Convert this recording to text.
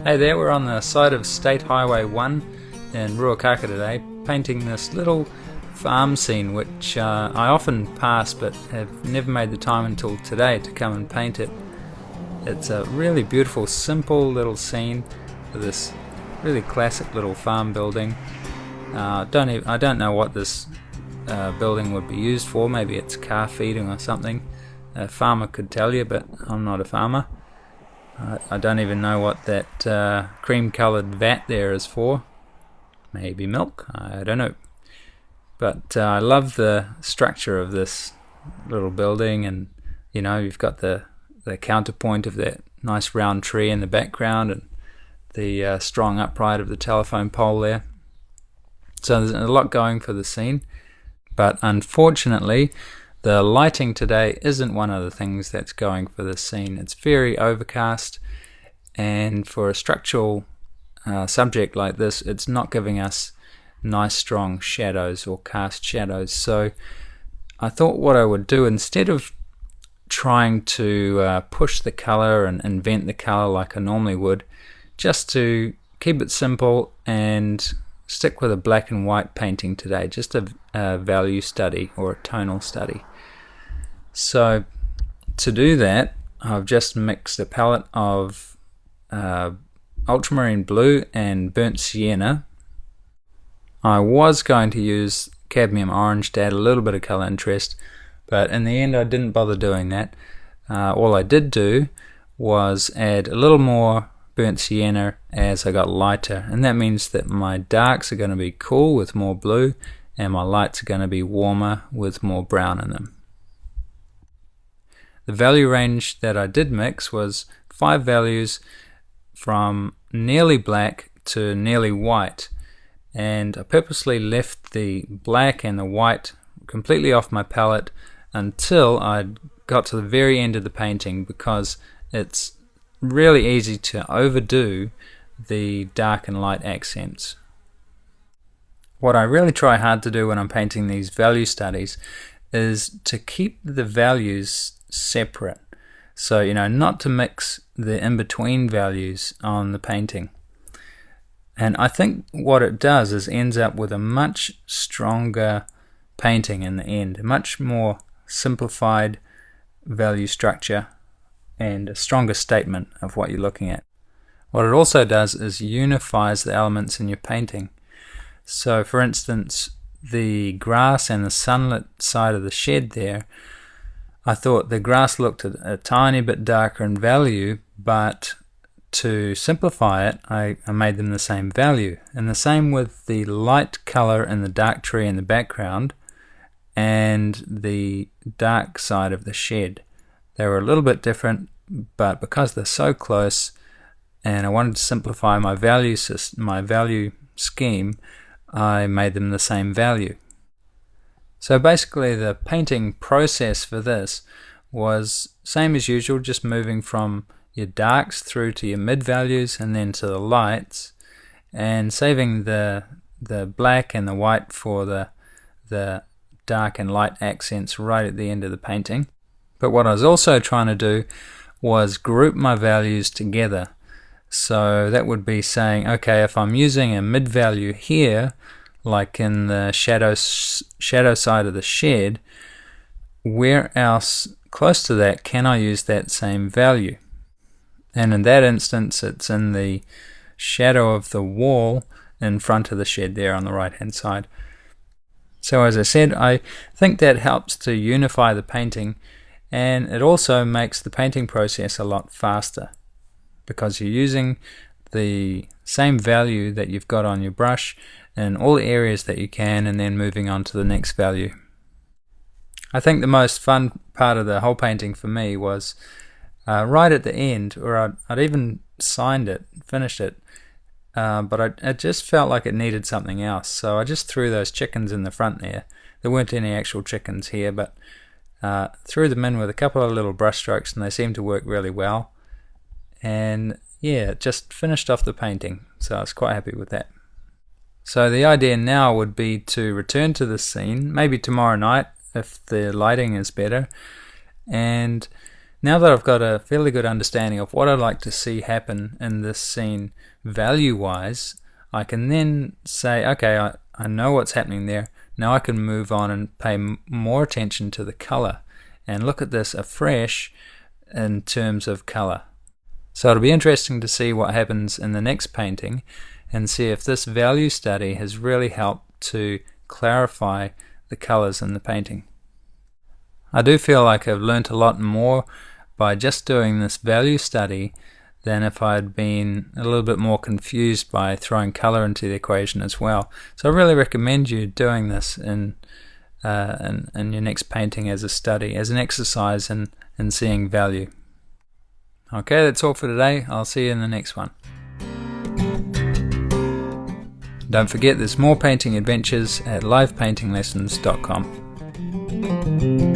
Hey there, we're on the side of State Highway 1 in Ruakaka today, painting this little farm scene which I often pass but have never made the time until today to come and paint it. It's a really beautiful, simple little scene with this really classic little farm building. I don't know what this building would be used for. Maybe it's car feeding or something. A farmer could tell you, but I'm not a farmer. I don't even know what that cream coloured vat there is for. Maybe milk, I don't know. But I love the structure of this little building, and you know, you've got the counterpoint of that nice round tree in the background and the strong upright of the telephone pole there. So there's a lot going for the scene, but unfortunately the lighting today isn't one of the things that's going for this scene. It's very overcast, and for a structural subject like this, it's not giving us nice strong shadows or cast shadows. So I thought what I would do, instead of trying to push the color and invent the color like I normally would, just to keep it simple and stick with a black and white painting today, just a value study or a tonal study. So to do that, I've just mixed a palette of ultramarine blue and burnt sienna. I was going to use cadmium orange to add a little bit of color interest, but in the end I didn't bother doing that. All I did do was add a little more burnt sienna as I got lighter, and that means that my darks are going to be cool with more blue and my lights are going to be warmer with more brown in them. The value range that I did mix was 5 values from nearly black to nearly white, and I purposely left the black and the white completely off my palette until I got to the very end of the painting, because it's really easy to overdo the dark and light accents. What I really try hard to do when I'm painting these value studies is to keep the values separate. So, you know, not to mix the in-between values on the painting. And I think what it does is ends up with a much stronger painting in the end, a much more simplified value structure and a stronger statement of what you're looking at. What it also does is unifies the elements in your painting. So for instance, the grass and the sunlit side of the shed there, I thought the grass looked a tiny bit darker in value, but to simplify it, I made them the same value. And the same with the light color in the dark tree in the background and the dark side of the shed. They were a little bit different, but because they're so close and I wanted to simplify my value scheme, I made them the same value. So basically the painting process for this was same as usual, just moving from your darks through to your mid values and then to the lights, and saving the black and the white for the dark and light accents right at the end of the painting. But what I was also trying to do was group my values together. So that would be saying, okay, if I'm using a mid value here, like in the shadow side of the shed, where else close to that can I use that same value? And in that instance, it's in the shadow of the wall in front of the shed there on the right hand side. So as I said, I think that helps to unify the painting, and it also makes the painting process a lot faster because you're using the same value that you've got on your brush in all the areas that you can, and then moving on to the next value. I think the most fun part of the whole painting for me was right at the end, or I'd even finished it, but I just felt like it needed something else, so I just threw those chickens in the front there. There weren't any actual chickens here, but threw them in with a couple of little brush strokes, and they seemed to work really well. And yeah, it just finished off the painting, so I was quite happy with that. So the idea now would be to return to this scene, maybe tomorrow night if the lighting is better, and Now that I've got a fairly good understanding of what I'd like to see happen in this scene value-wise, I can then say, okay, I know what's happening there. Now I can move on and pay more attention to the color and look at this afresh in terms of color. So it'll be interesting to see what happens in the next painting and see if this value study has really helped to clarify the colors in the painting. I do feel like I've learnt a lot more by just doing this value study than if I'd been a little bit more confused by throwing color into the equation as well. So I really recommend you doing this in your next painting as a study, as an exercise in seeing value. Okay, that's all for today. I'll see you in the next one. Don't forget there's more painting adventures at livepaintinglessons.com.